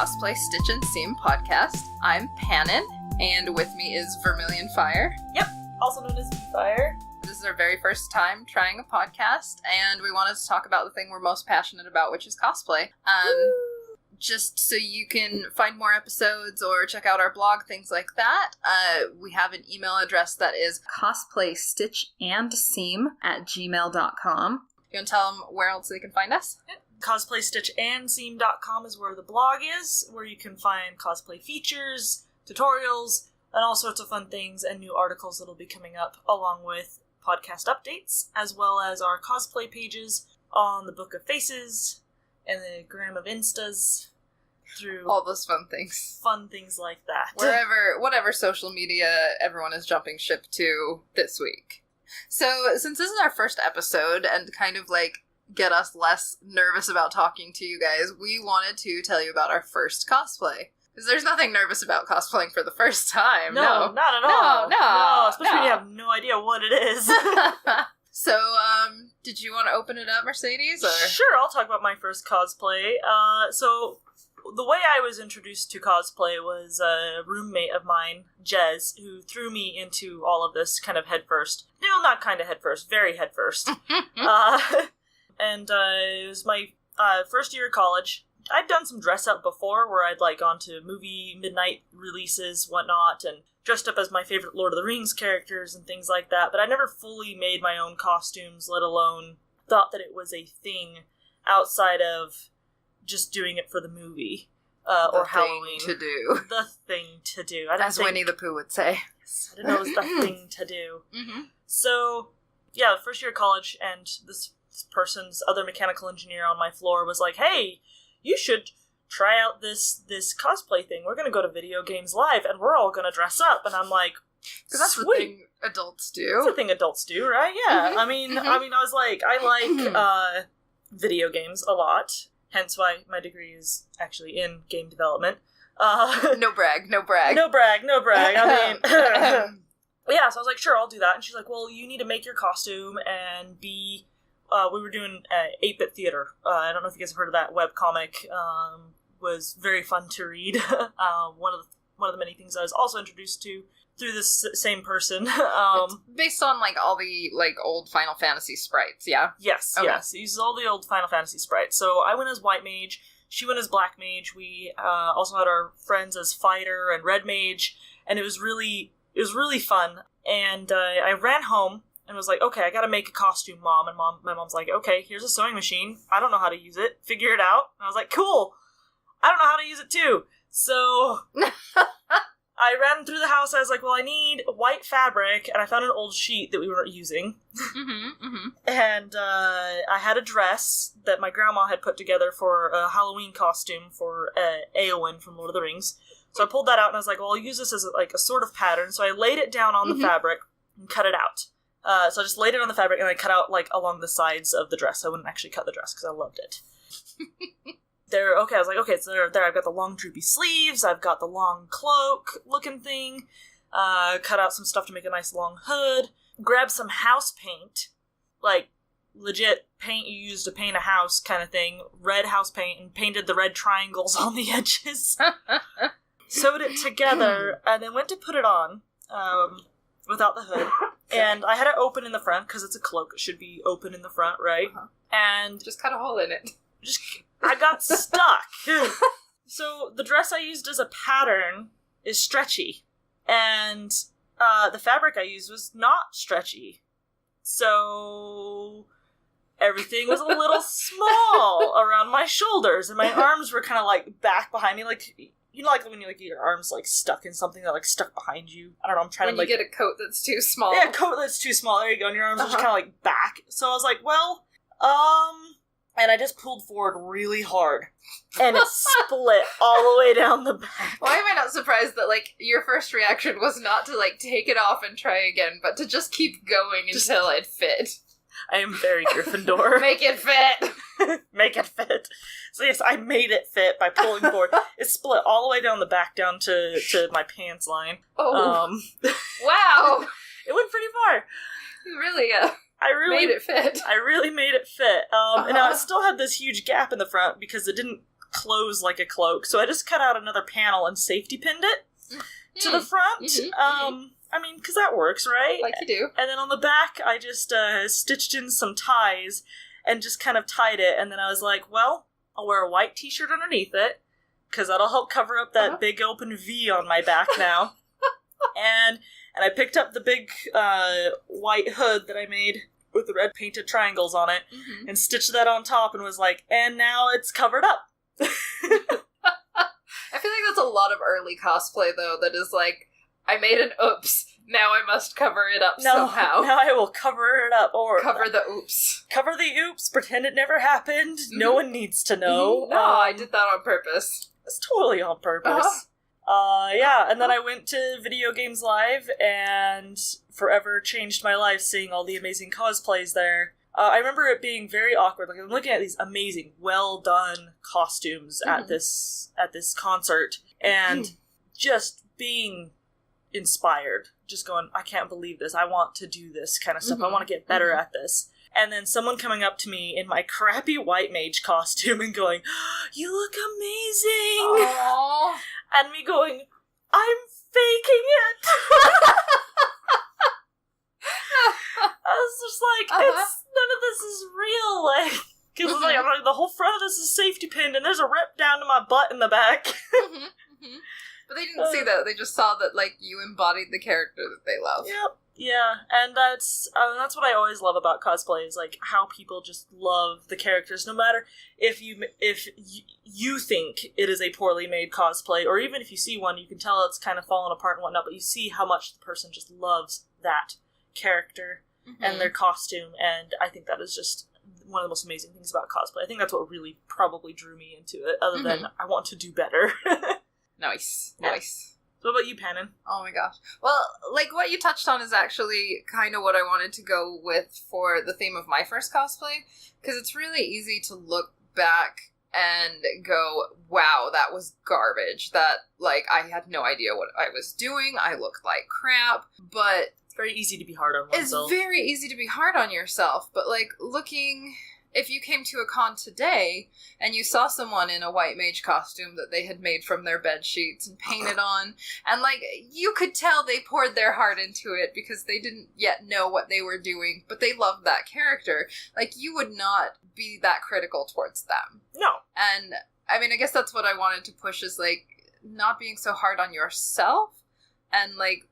Cosplay Stitch and Seam podcast. I'm Pannon, and with me is Vermilion Fire. Yep, also known as V-Fire. This is our very first time trying a podcast, and we wanted to talk about the thing we're most passionate about, which is cosplay. Just so you can find more episodes or check out our blog, things like that, we have an email address that is cosplaystitchandseam@gmail.com. You want to tell them where else they can find us? Cosplaystitchandseam.com is where the blog is, where you can find cosplay features, tutorials, and all sorts of fun things and new articles that'll be coming up, along with podcast updates, as well as our cosplay pages on the Book of Faces and the Gram of Instas, through all those fun things. Fun things like that. Whatever social media everyone is jumping ship to this week. So, since this is our first episode, and kind of get us less nervous about talking to you guys, we wanted to tell you about our first cosplay. Because there's nothing nervous about cosplaying for the first time. No, not at all. No, especially when you have no idea what it is. So, did you want to open it up, Mercedes? Or? Sure, I'll talk about my first cosplay. So, the way I was introduced to cosplay was a roommate of mine, Jez, who threw me into all of this kind of headfirst. No, not kind of headfirst, very headfirst. And it was my first year of college. I'd done some dress up before, where I'd gone to movie midnight releases, whatnot, and dressed up as my favorite Lord of the Rings characters and things like that, but I never fully made my own costumes, let alone thought that it was a thing outside of just doing it for the movie, or Halloween. The thing to do. The thing to do. As Winnie the Pooh would say. Yes, I didn't know it was the thing to do. Mm-hmm. So, yeah, first year of college, and this person's other mechanical engineer on my floor was like, hey, you should try out this cosplay thing. We're going to go to Video Games Live, and we're all going to dress up. And I'm like, because that's the thing adults do. That's the thing adults do, right? Yeah. Mm-hmm. I mean, I was like, I like video games a lot. Hence why my degree is actually in game development. No brag. No brag. I mean, yeah, so I was like, sure, I'll do that. And she's like, well, you need to make your costume and be... we were doing 8-Bit Theater. I don't know if you guys have heard of that webcomic. Was very fun to read. One of the many things I was also introduced to through this same person. It's based on all the old Final Fantasy sprites, yeah? Yes, okay. Yes. It uses all the old Final Fantasy sprites. So I went as White Mage, she went as Black Mage. We also had our friends as Fighter and Red Mage, and it was really fun. And I ran home and was like, okay, I gotta make a costume, Mom. And my mom's like, okay, here's a sewing machine. I don't know how to use it. Figure it out. And I was like, cool. I don't know how to use it too. So I ran through the house. I was like, well, I need white fabric. And I found an old sheet that we weren't using. Mm-hmm, mm-hmm. And I had a dress that my grandma had put together for a Halloween costume for Eowyn from Lord of the Rings. So I pulled that out and I was like, well, I'll use this as a sort of pattern. So I laid it down on the fabric and cut it out. So I just laid it on the fabric and I cut out along the sides of the dress. I wouldn't actually cut the dress because I loved it. I was like, okay, so there I've got the long droopy sleeves, I've got the long cloak looking thing, cut out some stuff to make a nice long hood, grabbed some house paint, legit paint you use to paint a house kind of thing, red house paint, and painted the red triangles on the edges, sewed it together, and then went to put it on, without the hood. And I had it open in the front, because it's a cloak, it should be open in the front, right? Uh-huh. And just cut a hole in it. I got stuck. So the dress I used as a pattern is stretchy. And the fabric I used was not stretchy. So everything was a little small around my shoulders. And my arms were kind of back behind me. You know, when you your arms stuck in something that stuck behind you. I don't know. I'm trying when to you get a coat that's too small. Yeah, a coat that's too small. There you go. And your arms are just kind of back. So I was like, well, and I just pulled forward really hard, and it split all the way down the back. Why am I not surprised that your first reaction was not to take it off and try again, but to just keep going until it fit? I am very Gryffindor. Make it fit. Make it fit. So yes, I made it fit by pulling forward. It split all the way down the back, down to my pants line. Oh, wow! It went pretty far. You really I really made it fit. I really made it fit. And now it still had this huge gap in the front because it didn't close like a cloak, so I just cut out another panel and safety pinned it to the front. I mean, because that works, right? Like you do. And then on the back, I just stitched in some ties and just kind of tied it, and then I was like, well, I'll wear a white t-shirt underneath it, because that'll help cover up that big open V on my back now. and I picked up the big white hood that I made with the red painted triangles on it, and stitched that on top, and was like, and now it's covered up. I feel like that's a lot of early cosplay, though, that is like, I made an oops, now I must cover it up somehow. Now I will cover it up, or... Cover the oops. Cover the oops, pretend it never happened, no one needs to know. No, I did that on purpose. It's totally on purpose. Yeah, and then I went to Video Games Live, and forever changed my life seeing all the amazing cosplays there. I remember it being very awkward. Like, I'm looking at these amazing, well-done costumes at this concert, and just being inspired. Just going, I can't believe this. I want to do this kind of stuff. I want to get better at this. And then someone coming up to me in my crappy white mage costume and going, you look amazing! Aww. And me going, I'm faking it! I was just like, none of this is real, like, because like, I'm like, the whole front of this is safety pinned, and there's a rip down to my butt in the back. But they didn't see that, they just saw that, like, you embodied the character that they love. Yep. Yeah, and that's what I always love about cosplay, is like how people just love the characters, no matter if you think it is a poorly made cosplay, or even if you see one, you can tell it's kind of fallen apart and whatnot, but you see how much the person just loves that character and their costume, and I think that is just one of the most amazing things about cosplay. I think that's what really probably drew me into it, other than I want to do better. Nice. What about you, Pannon? Oh my gosh. Well, like, what you touched on is actually kind of what I wanted to go with for the theme of my first cosplay, because it's really easy to look back and go, wow, that was garbage. That, like, I had no idea what I was doing. I looked like crap. But it's very easy to be hard on oneself. It's very easy to be hard on yourself. But, like, if you came to a con today and you saw someone in a white mage costume that they had made from their bed sheets and painted on, and, like, you could tell they poured their heart into it because they didn't yet know what they were doing, but they loved that character, like, you would not be that critical towards them. No. And, I mean, I guess that's what I wanted to push, is, like, not being so hard on yourself, and, like,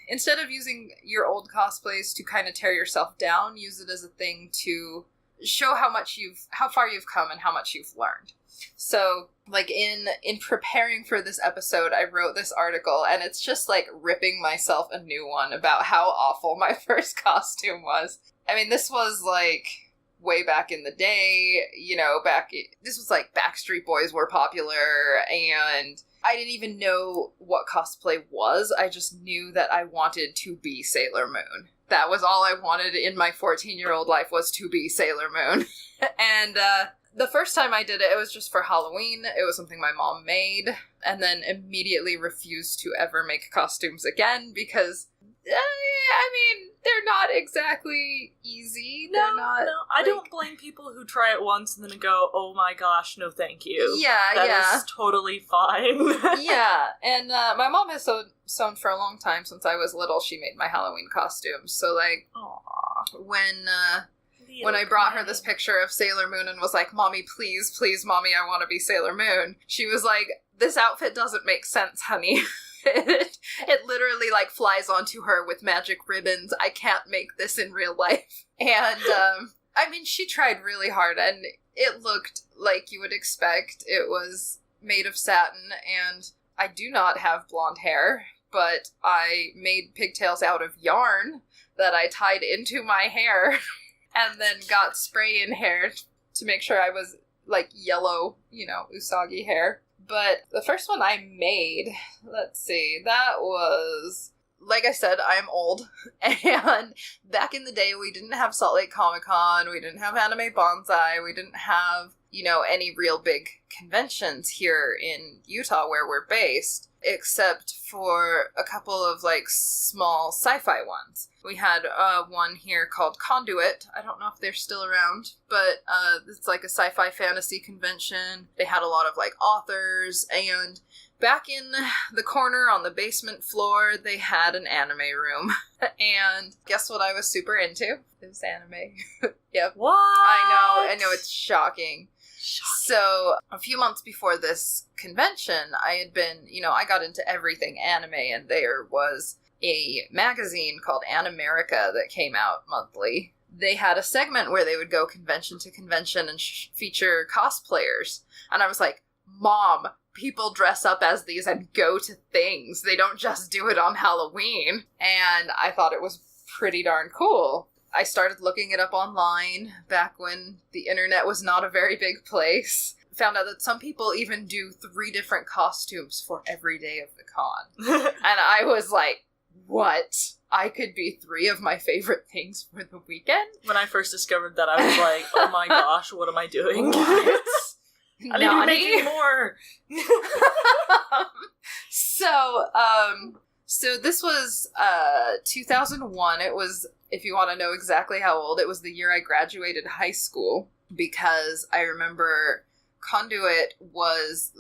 instead of using your old cosplays to kind of tear yourself down, use it as a thing to show how far you've come and how much you've learned. So, like, in preparing for this episode, I wrote this article, and it's just, like, ripping myself a new one about how awful my first costume was. I mean, this was, like, way back in the day, you know, this was, like, Backstreet Boys were popular, and I didn't even know what cosplay was. I just knew that I wanted to be Sailor Moon. That was all I wanted in my 14-year-old life, was to be Sailor Moon. And the first time I did it, it was just for Halloween. It was something my mom made, and then immediately refused to ever make costumes again because, I mean, they're not exactly easy. No, I don't blame people who try it once and then go, oh my gosh, no thank you. That is totally fine. Yeah, and my mom has sewn for a long time. Since I was little, she made my Halloween costumes. So, like, when I brought her this picture of Sailor Moon and was like, Mommy, please, Mommy, I want to be Sailor Moon, she was like, this outfit doesn't make sense, honey. It literally, like, flies onto her with magic ribbons. I can't make this in real life. And, I mean, she tried really hard, and it looked like you would expect. It was made of satin, and I do not have blonde hair, but I made pigtails out of yarn that I tied into my hair, and then got spray in hair to make sure I was, like, yellow, you know, Usagi hair. But the first one I made, let's see, that was like I said, I'm old, and back in the day, we didn't have Salt Lake Comic-Con, we didn't have Anime Bonsai, we didn't have, any real big conventions here in Utah where we're based, except for a couple of, small sci-fi ones. We had one here called Conduit. I don't know if they're still around, but it's like a sci-fi fantasy convention. They had a lot of, authors, and back in the corner on the basement floor, they had an anime room. And guess what I was super into? It was anime. Yep. What? I know, it's shocking. So, a few months before this convention, I had been, I got into everything anime, and there was a magazine called Animerica that came out monthly. They had a segment where they would go convention to convention and feature cosplayers. And I was like, Mom, people dress up as these and go to things. They don't just do it on Halloween. And I thought it was pretty darn cool. I started looking it up online back when the internet was not a very big place. Found out that some people even do 3 different costumes for every day of the con. And I was like, what? I could be 3 of my favorite things for the weekend? When I first discovered that, I was like, oh my gosh, what am I doing? What? I need to be making more. So this was 2001. It was, if you want to know exactly how old, it was the year I graduated high school, because I remember Conduit was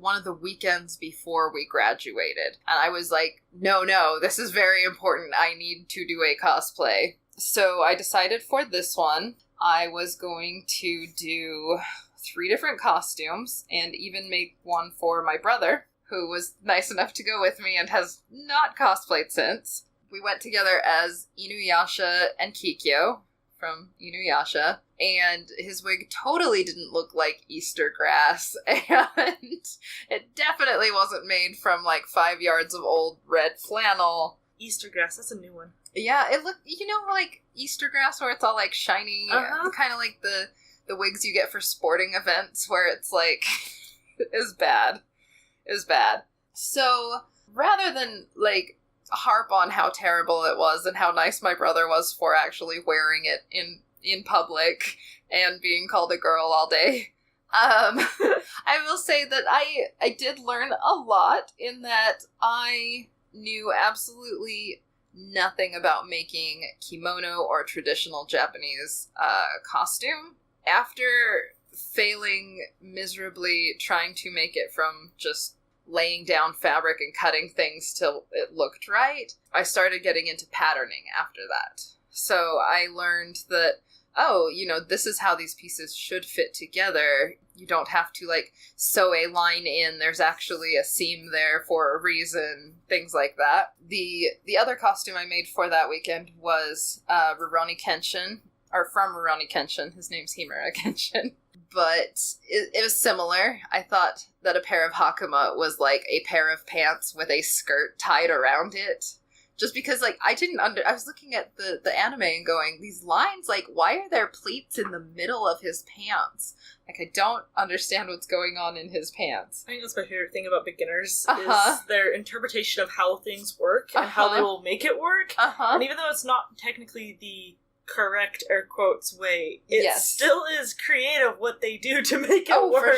one of the weekends before we graduated. And I was like, no, this is very important. I need to do a cosplay. So I decided for this one, I was going to do 3 different costumes and even make one for my brother, who was nice enough to go with me and has not cosplayed since. We went together as Inuyasha and Kikyo from Inuyasha, and his wig totally didn't look like Easter grass, and it definitely wasn't made from 5 yards of old red flannel. Easter grass, that's a new one. Yeah, it looked, like Easter grass where it's all shiny, kind of like the wigs you get for sporting events where it's it was bad. It was bad. So, rather than, harp on how terrible it was and how nice my brother was for actually wearing it in public and being called a girl all day, I will say that I did learn a lot in that I knew absolutely nothing about making kimono or traditional Japanese costume. After failing miserably trying to make it from just laying down fabric and cutting things till it looked right, I started getting into patterning after that. So I learned that, this is how these pieces should fit together. You don't have to, sew a line in. There's actually a seam there for a reason, things like that. The other costume I made for that weekend was Rurouni Kenshin, or from Rurouni Kenshin. His name's Himura Kenshin. But it was similar. I thought that a pair of hakama was a pair of pants with a skirt tied around it. Just because, I was looking at the anime and going, these lines, why are there pleats in the middle of his pants? I don't understand what's going on in his pants. I think that's my favorite thing about beginners, is their interpretation of how things work and how they will make it work. And even though it's not technically the correct air quotes way, it still is creative what they do to make it work.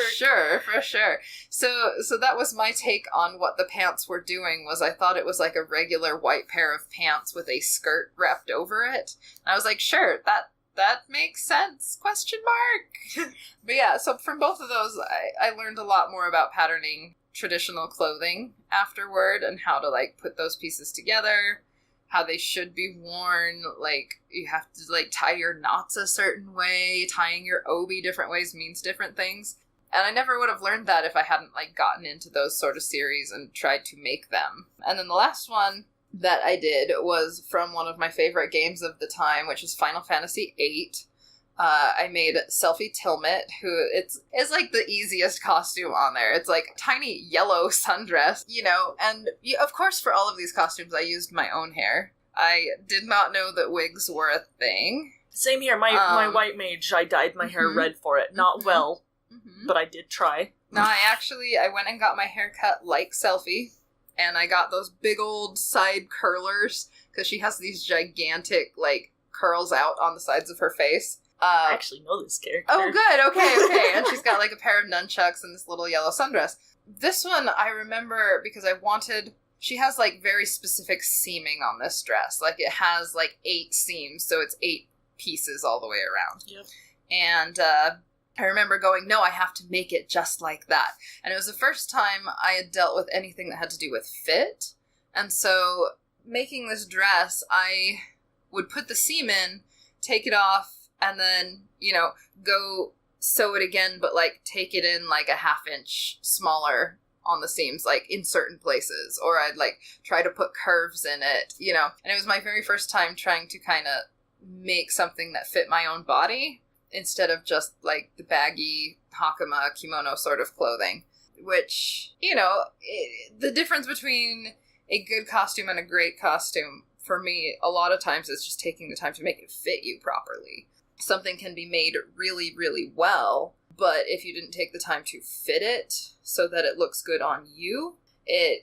For sure. So that was my take on what the pants were doing. Was I thought it was a regular white pair of pants with a skirt wrapped over it. And I was like, sure, that makes sense, ? But yeah, so from both of those, I learned a lot more about patterning traditional clothing afterward, and how to put those pieces together, how they should be worn. You have to tie your knots a certain way. Tying your obi different ways means different things. And I never would have learned that if I hadn't gotten into those sort of series and tried to make them. And then the last one that I did was from one of my favorite games of the time, which is Final Fantasy VIII. I made Selphie Tilmet, who is the easiest costume on there. It's tiny yellow sundress, and of course for all of these costumes I used my own hair. I did not know that wigs were a thing. Same here. My white mage, I dyed my hair red for it. Not but I did try. No, I went and got my hair cut like Selphie, and I got those big old side curlers, because she has these gigantic, like, curls out on the sides of her face. I actually know this character. Oh, good. Okay. And she's got, like, a pair of nunchucks and this little yellow sundress. This one I remember because she has, like, very specific seaming on this dress. Like, it has, like, 8 seams, so it's 8 pieces all the way around. Yep. And I remember going, no, I have to make it just like that. And it was the first time I had dealt with anything that had to do with fit. And so making this dress, I would put the seam in, take it off, and then, go sew it again, but, like, take it in, like, a 1/2 inch smaller on the seams, like, in certain places. Or I'd, like, try to put curves in it, And it was my very first time trying to kind of make something that fit my own body instead of just, like, the baggy hakama kimono sort of clothing. Which, the difference between a good costume and a great costume, for me, a lot of times is just taking the time to make it fit you properly. Something can be made really, really well, but if you didn't take the time to fit it so that it looks good on you, I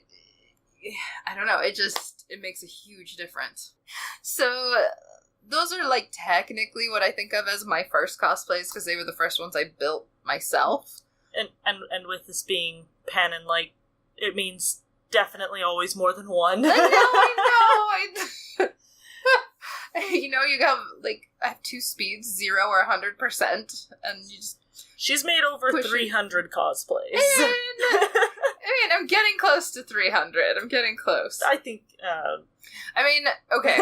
don't know, it makes a huge difference. So those are, like, technically what I think of as my first cosplays, because they were the first ones I built myself. And with this being Pannon, like, it means definitely always more than one. I know. You have, like, I have 2 speeds, 0 or 100%, and you just... She's made over 300 cosplays. I'm getting close to 300. I'm getting close. I think, okay.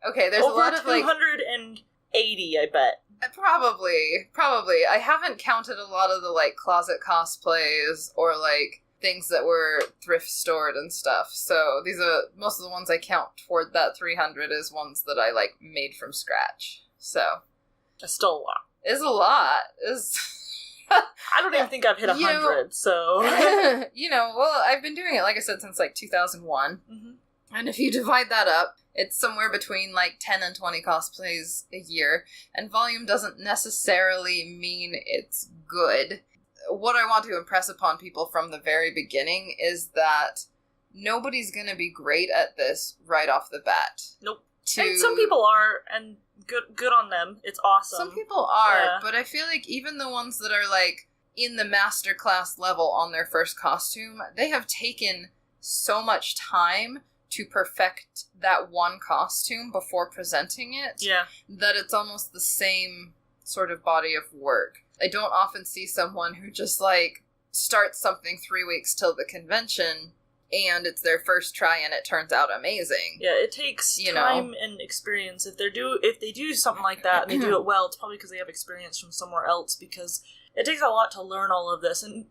Okay, there's a lot of, like... 280, I bet. Probably. I haven't counted a lot of the, like, closet cosplays or, like, things that were thrift stored and stuff. So these are most of the ones I count toward that 300 is ones that I, like, made from scratch. So that's still a lot. It's a lot. I don't even think I've hit 100. So well, I've been doing it, like I said, since, like, 2001. Mm-hmm. And if you divide that up, it's somewhere between, like, 10 and 20 cosplays a year. And volume doesn't necessarily mean it's good. What I want to impress upon people from the very beginning is that nobody's going to be great at this right off the bat. Nope. And some people are, and good on them. It's awesome. Some people are, but I feel like even the ones that are, like, in the masterclass level on their first costume, they have taken so much time to perfect that one costume before presenting it, that it's almost the same sort of body of work. I don't often see someone who just, like, starts something 3 weeks till the convention, and it's their first try and it turns out amazing. Yeah, it takes time and experience. If they do something like that and they do it well, it's probably because they have experience from somewhere else, because it takes a lot to learn all of this, and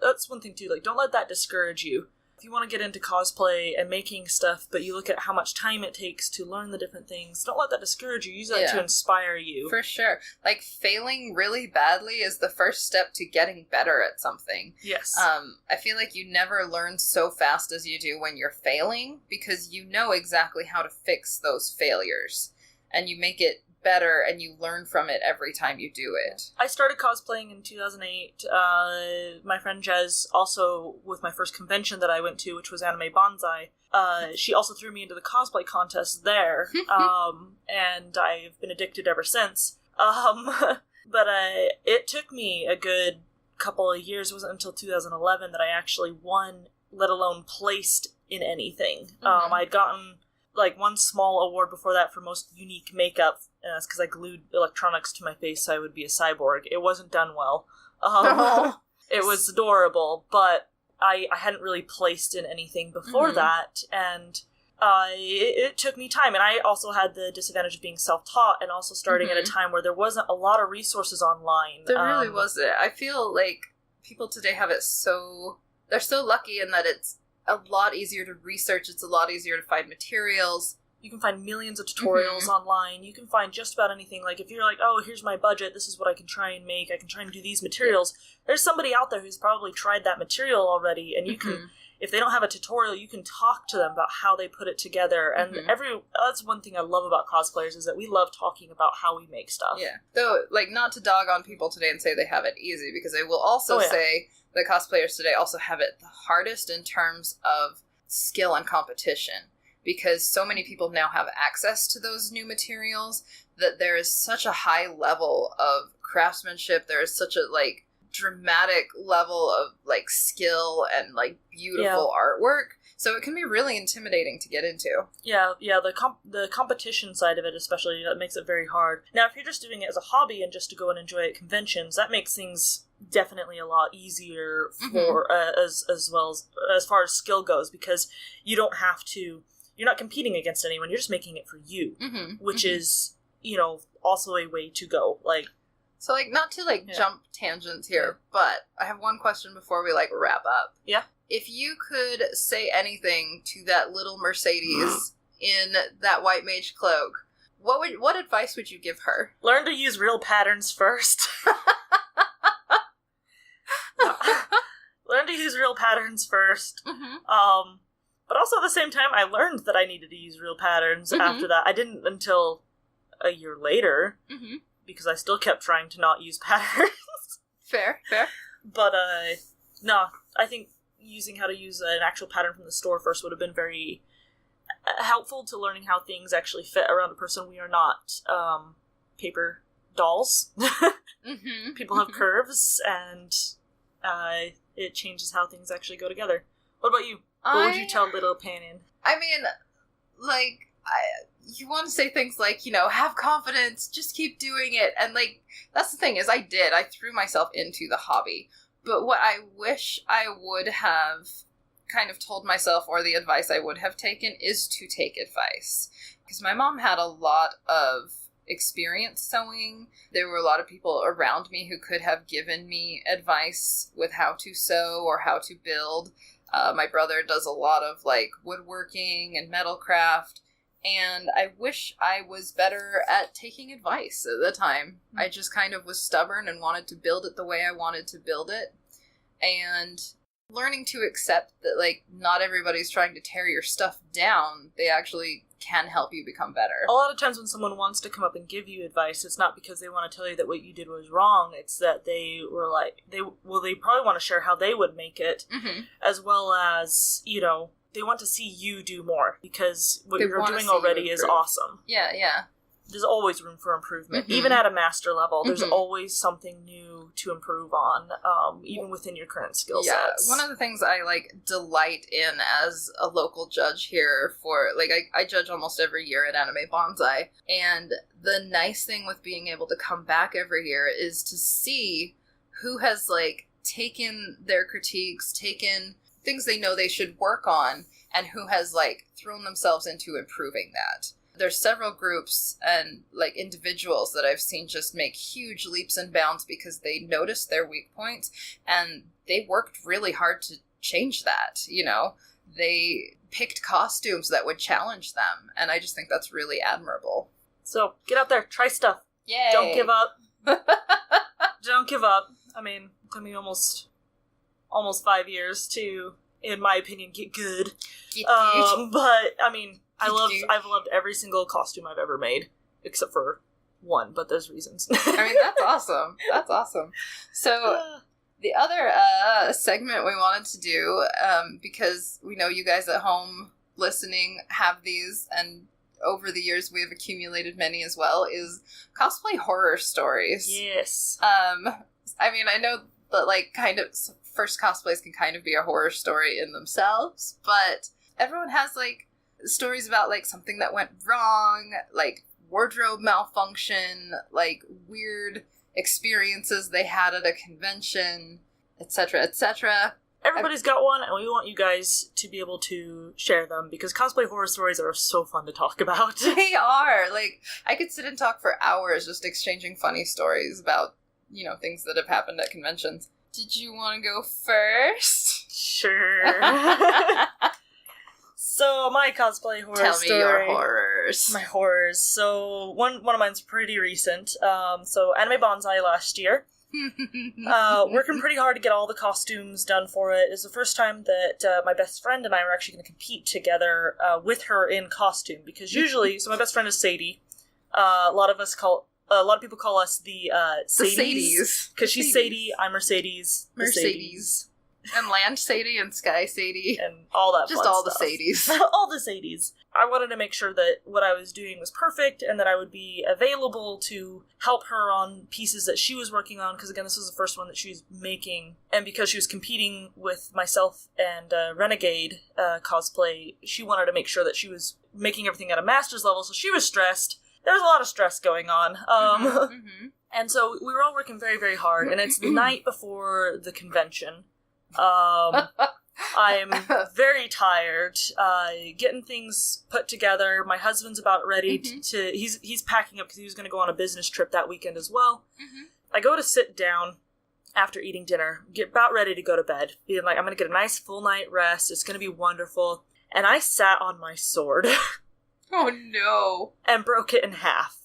that's one thing too, like, don't let that discourage you. If you want to get into cosplay and making stuff, but you look at how much time it takes to learn the different things, don't let that discourage you. Use that to inspire you. For sure. Like, failing really badly is the first step to getting better at something. Yes. I feel like you never learn so fast as you do when you're failing, because you know exactly how to fix those failures. And you make it better, and you learn from it every time you do it. I started cosplaying in 2008. My friend Jez, also with my first convention that I went to, which was Anime Banzai, she also threw me into the cosplay contest there, and I've been addicted ever since. But it took me a good couple of years. It wasn't until 2011 that I actually won, let alone placed in anything. I'd gotten, like, one small award before that for most unique makeup, and that's because I glued electronics to my face so I would be a cyborg. It wasn't done well. It was adorable, but I hadn't really placed in anything before that, and it took me time. And I also had the disadvantage of being self-taught and also starting at a time where there wasn't a lot of resources online. There really wasn't. I feel like people today have it they're so lucky in that it's a lot easier to research, it's a lot easier to find materials. You can find millions of tutorials online. You can find just about anything. Like, if you're like, oh, here's my budget, this is what I can try and make, I can try and do these materials. There's somebody out there who's probably tried that material already, and you can, if they don't have a tutorial, you can talk to them about how they put it together. And that's one thing I love about cosplayers, is that we love talking about how we make stuff. Yeah. Though, like, not to dog on people today and say they have it easy, because I will also say that cosplayers today also have it the hardest in terms of skill and competition, because so many people now have access to those new materials that there is such a high level of craftsmanship. There is such a like dramatic level of like skill and like beautiful artwork. So it can be really intimidating to get into. Yeah. The competition side of it, especially, that makes it very hard. Now, if you're just doing it as a hobby and just to go and enjoy it at conventions, that makes things definitely a lot easier for as well as far as skill goes, because you don't have to. You're not competing against anyone. You're just making it for you, which is, you know, also a way to go. Like, so like not to like jump tangents here, but I have one question before we like wrap up. Yeah. If you could say anything to that little Mercedes in that white mage cloak, what advice would you give her? Learn to use real patterns first. Learn to use real patterns first. But also at the same time, I learned that I needed to use real patterns after that. I didn't until a year later, because I still kept trying to not use patterns. Fair. But, no, I think using how to use an actual pattern from the store first would have been very helpful to learning how things actually fit around a person. We are not paper dolls. People have curves, and it changes how things actually go together. What about you? What would you tell little Pannon? I mean, like, you want to say things like, you know, have confidence, just keep doing it. And, like, that's the thing is I threw myself into the hobby. But what I wish I would have kind of told myself, or the advice I would have taken, is to take advice. Because my mom had a lot of experience sewing. There were a lot of people around me who could have given me advice with how to sew or how to build. My brother does a lot of like woodworking and metal craft, and I wish I was better at taking advice at the time. I just kind of was stubborn and wanted to build it the way I wanted to build it, and learning to accept that like not everybody's trying to tear your stuff down. They actually can help you become better. A lot of times when someone wants to come up and give you advice, it's not because they want to tell you that what you did was wrong. It's that they were like, they probably want to share how they would make it, as well as, you know, they want to see you do more, because what you're doing already is awesome. Yeah. There's always room for improvement. Even at a master level, there's always something new to improve on, even within your current skill sets. One of the things I, like, delight in as a local judge here for, like, I judge almost every year at Anime Bonsai, and the nice thing with being able to come back every year is to see who has, like, taken their critiques, taken things they know they should work on, and who has, like, thrown themselves into improving that. There's several groups and like individuals that I've seen just make huge leaps and bounds because they noticed their weak points and they worked really hard to change that. You know, they picked costumes that would challenge them, and I just think that's really admirable. So get out there, try stuff. Yay! Don't give up. Don't give up. I mean, it took me almost 5 years to, in my opinion, get good. But I mean, I've loved every single costume I've ever made, except for one, but there's reasons. I mean, that's awesome. That's awesome. So, the other segment we wanted to do, because we know you guys at home listening have these, and over the years we have accumulated many as well, is Cosplay Horror Stories. Yes. I mean, I know that, like, kind of, first cosplays can kind of be a horror story in themselves, but everyone has, like, stories about, like, something that went wrong, like, wardrobe malfunction, like, weird experiences they had at a convention, etc., etc. Everybody's got one, and we want you guys to be able to share them, because cosplay horror stories are so fun to talk about. They are! Like, I could sit and talk for hours just exchanging funny stories about, you know, things that have happened at conventions. Did you want to go first? Sure. So, my cosplay horror story. Tell me your horrors. My horrors. So, one of mine's pretty recent. So, Anime Bonsai last year. Working pretty hard to get all the costumes done for it. It's the first time that my best friend and I were actually going to compete together with her in costume. Because usually, so my best friend is Sadie. A lot of people call us the Sadies. Because she's Sadie, I'm Mercedes. Mercedes. And Land Sadie and Sky Sadie. And all that Just fun all stuff. the Sadies. All the Sadies. I wanted to make sure that what I was doing was perfect and that I would be available to help her on pieces that she was working on, because again, this was the first one that she was making, and because she was competing with myself and Renegade Cosplay, she wanted to make sure that she was making everything at a master's level, so she was stressed. There was a lot of stress going on. And so we were all working very, very hard, and it's the night before the convention. I'm very tired, getting things put together. My husband's about ready to he's packing up because he was going to go on a business trip that weekend as well. I go to sit down after eating dinner, get about ready to go to bed, being like, I'm going to get a nice full night rest. It's going to be wonderful. And I sat on my sword. Oh no. And broke it in half.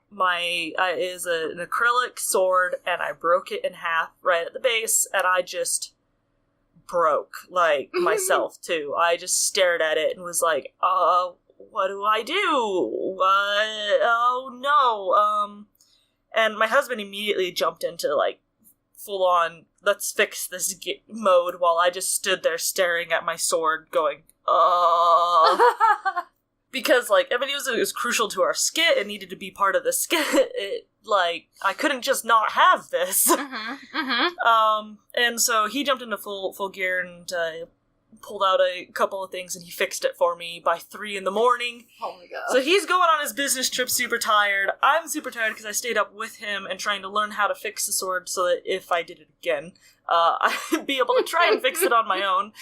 My is an acrylic sword, and I broke it in half right at the base, and I just broke, like, myself, too. I just stared at it and was like, what do I do? Oh, no. And my husband immediately jumped into, like, full-on, let's fix this mode, while I just stood there staring at my sword, going, Because, like, I mean, it was crucial to our skit. It needed to be part of the skit. I couldn't just not have this. And so he jumped into full gear and pulled out a couple of things, and he fixed it for me by 3 a.m. Oh my god. So he's going on his business trip super tired. I'm super tired because I stayed up with him and trying to learn how to fix the sword so that if I did it again, I'd be able to try and fix it on my own.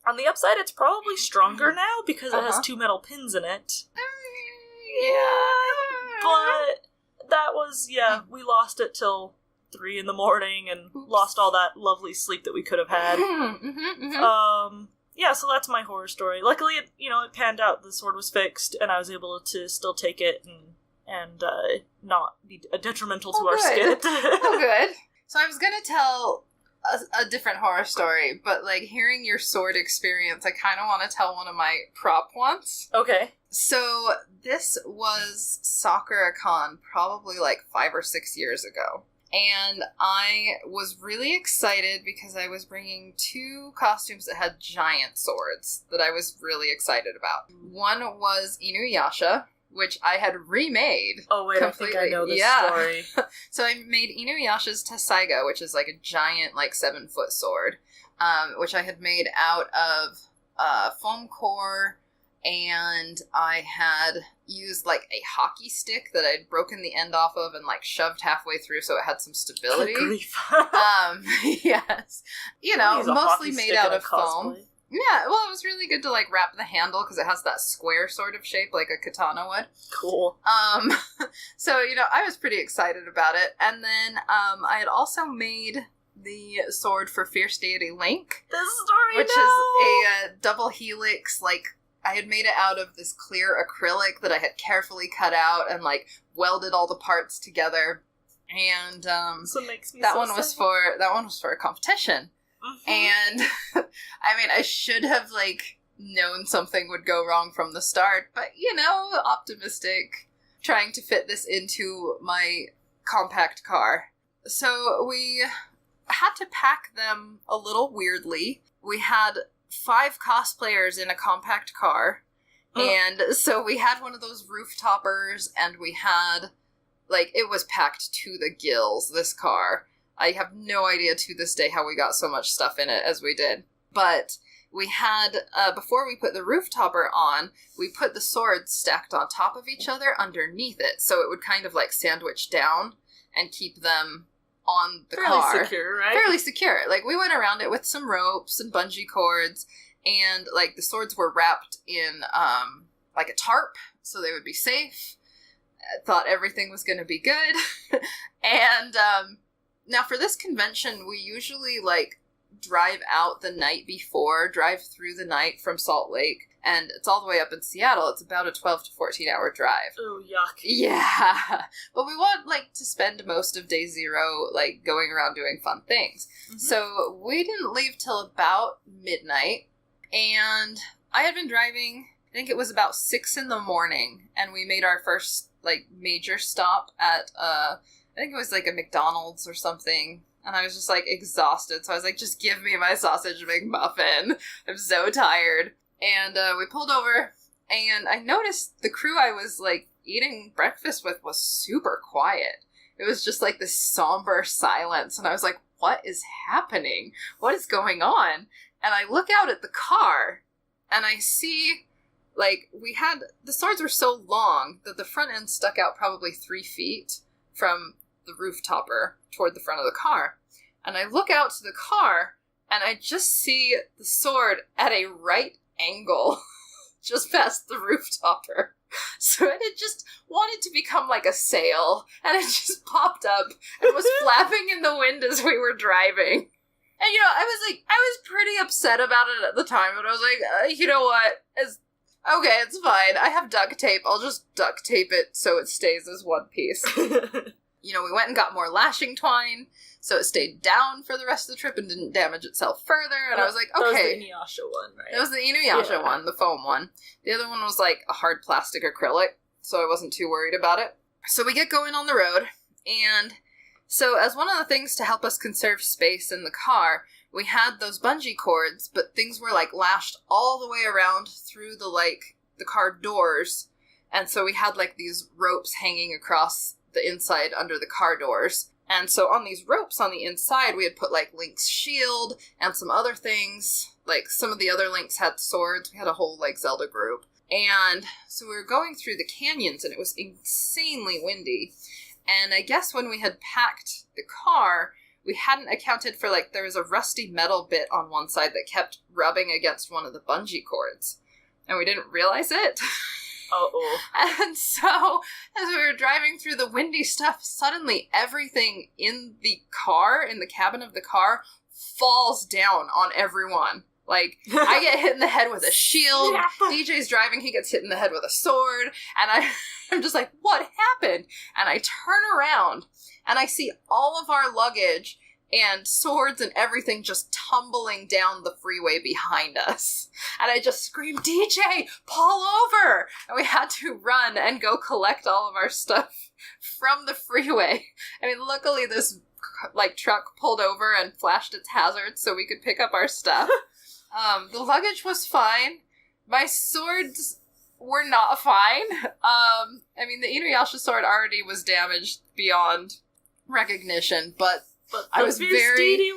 On the upside, it's probably stronger now because it has 2 metal pins in it. But that was, we lost it till 3 a.m. and lost all that lovely sleep that we could have had. So that's my horror story. Luckily, it panned out. The sword was fixed, and I was able to still take it and not be detrimental to our skit. Oh, good. So I was gonna tell a different horror story, but, like, hearing your sword experience, I kind of want to tell one of my prop ones. Okay. So this was Sakura-con probably like 5 or 6 years ago. And I was really excited because I was bringing 2 costumes that had giant swords that I was really excited about. One was Inuyasha, which I had remade. Oh, wait, completely. I think I know this story. So I made Inuyasha's Tessaiga, which is like a giant, like, 7-foot sword, which I had made out of foam core, and I had used, like, a hockey stick that I'd broken the end off of and, like, shoved halfway through so it had some stability. Good grief. Yes. Mostly made out of foam. Yeah, well, it was really good to, like, wrap the handle because it has that square sort of shape like a katana would. Cool. So, I was pretty excited about it. And then I had also made the sword for Fierce Deity Link. This story, which is a double helix, like, I had made it out of this clear acrylic that I had carefully cut out and, like, welded all the parts together. And so it makes me that one was for a competition. And I mean, I should have, like, known something would go wrong from the start, but, optimistic, trying to fit this into my compact car. So we had to pack them a little weirdly. We had 5 cosplayers in a compact car, and so we had one of those roof toppers, and we had, like, it was packed to the gills, this car. I have no idea to this day how we got so much stuff in it as we did. But we had, before we put the roof topper on, we put the swords stacked on top of each other underneath it, so it would kind of, like, sandwich down and keep them on the car. Fairly secure, right? Fairly secure. Like, we went around it with some ropes and bungee cords, and, like, the swords were wrapped in, like, a tarp, so they would be safe. I thought everything was going to be good. And, now, for this convention, we usually, like, drive out the night before, drive through the night from Salt Lake, and it's all the way up in Seattle. It's about a 12 to 14-hour drive. Oh, yuck. Yeah. But we want, like, to spend most of day 0, like, going around doing fun things. So we didn't leave till about midnight, and I had been driving, I think it was about 6 a.m, and we made our first, like, major stop at, I think it was like a McDonald's or something. and I was just, like, exhausted. So I was like, just give me my sausage McMuffin. I'm so tired. And we pulled over, and I noticed the crew I was, like, eating breakfast with was super quiet. It was just, like, this somber silence, and I was like, what is happening? What is going on? And I look out at the car, and I see, like, the swords were so long that the front end stuck out probably 3 feet from the roof topper toward the front of the car. And I look out to the car, and I just see the sword at a right angle, just past the roof topper. So it had just wanted to become like a sail, and it just popped up and was flapping in the wind as we were driving. And, you know, I was pretty upset about it at the time, but I was like, you know what? Okay, it's fine. I have duct tape. I'll just duct tape it so it stays as one piece. You know, we went and got more lashing twine, so it stayed down for the rest of the trip and didn't damage itself further. And I was like, okay. That was the Inuyasha one, right? It was the Inuyasha one, the foam one. The other one was like a hard plastic acrylic, so I wasn't too worried about it. So we get going on the road, and so as one of the things to help us conserve space in the car, we had those bungee cords, but things were like lashed all the way around through the car doors. And so we had like these ropes hanging across the inside under the car doors. And so on these ropes on the inside, we had put like Link's shield and some other things. Like some of the other Links had swords. We had a whole like Zelda group. And so we were going through the canyons, and it was insanely windy. And I guess when we had packed the car, we hadn't accounted for, like, there was a rusty metal bit on one side that kept rubbing against one of the bungee cords. And we didn't realize it. Uh-oh. And so, as we were driving through the windy stuff, suddenly everything in the car, in the cabin of the car, falls down on everyone. Like, I get hit in the head with a shield, yeah. DJ's driving, he gets hit in the head with a sword, and I'm just like, what happened? And I turn around, and I see all of our luggage and swords and everything just tumbling down the freeway behind us. And I just screamed, DJ, pull over! And we had to run and go collect all of our stuff from the freeway. I mean, luckily this, like, truck pulled over and flashed its hazards so we could pick up our stuff. The luggage was fine. My swords were not fine. I mean, the Inuyasha sword already was damaged beyond recognition, but I was very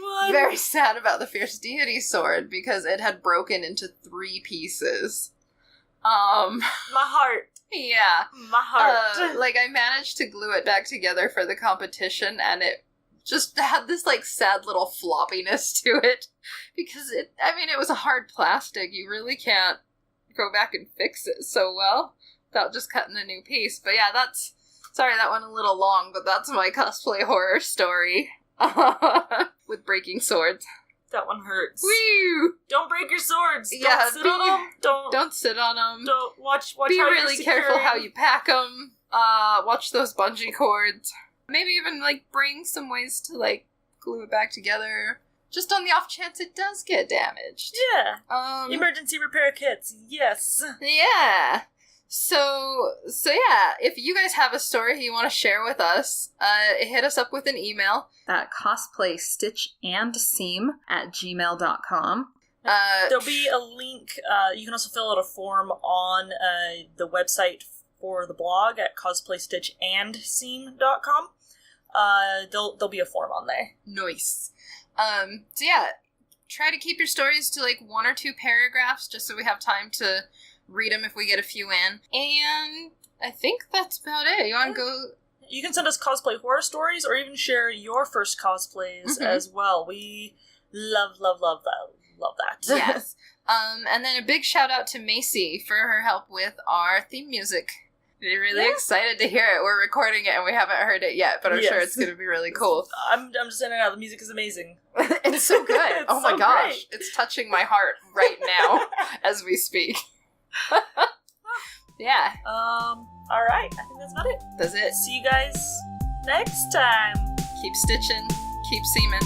sad about the Fierce Deity sword because it had broken into 3 pieces. My heart. Yeah. My heart. Like, I managed to glue it back together for the competition, and it just had this, like, sad little floppiness to it. Because it was a hard plastic. You really can't go back and fix it so well without just cutting a new piece. But yeah, sorry that went a little long, but that's my cosplay horror story. With breaking swords. That one hurts. Woo! Don't break your swords. Don't sit on them. Don't sit on them. Don't watch. Be really careful how you pack them. Watch those bungee cords. Maybe even, like, bring some ways to, like, glue it back together. Just on the off chance it does get damaged. Yeah. Emergency repair kits. Yes. Yeah. So yeah, if you guys have a story you want to share with us, hit us up with an email at cosplaystitchandseam@gmail.com. There'll be a link. You can also fill out a form on the website for the blog at cosplaystitchandseam.com. There'll be a form on there. Nice. So yeah, try to keep your stories to like 1 or 2 paragraphs just so we have time to read them if we get a few in. And I think that's about it. You want to go? You can send us cosplay horror stories or even share your first cosplays as well. We love that. Yes. And then a big shout out to Macy for her help with our theme music. We're really excited to hear it. We're recording it and we haven't heard it yet, but I'm sure it's going to be really cool. I'm just saying it now. The music is amazing. It's so good. Oh my gosh. Great. It's touching my heart right now as we speak. Yeah. All right. I think that's about it. That's it. See you guys next time. Keep stitching. Keep seaming.